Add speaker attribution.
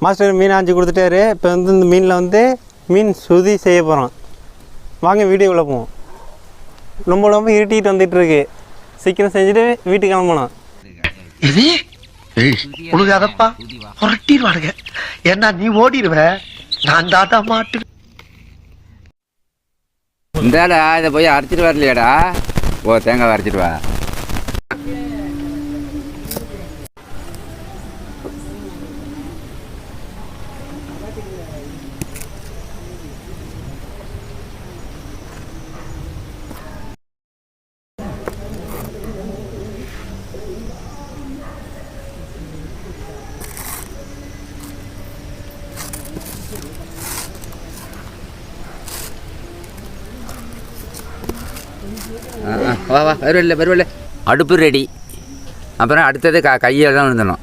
Speaker 1: Master மீன் ஆஞ்சி கொடுத்துட்டாரு. இப்போ வந்து இந்த மீனில் வந்து மீன் சுதி செய்ய போகிறோம். வாங்க வீடியோவில் போவோம். ரொம்ப இருட்டிகிட்டு வந்துட்டுருக்கு. சீக்கிரம் செஞ்சுட்டு வீட்டுக்கு கிளம்பணும்.
Speaker 2: இது உழுகாதப்பா புரட்டிடுவானுங்க. ஏன்னா நீ ஓடிடுவ, நான் தாத்தா மாட்டு.
Speaker 3: இந்தாடா இதை போய் அரைச்சிட்டு வரலையாடா? ஓ, தேங்காய் அரைச்சிட்டு வா. வா வா, வருவல்ல. அடுப்பு ரெடி. அப்புறம் அடுத்தது கையில் தான் விழுந்தணும்.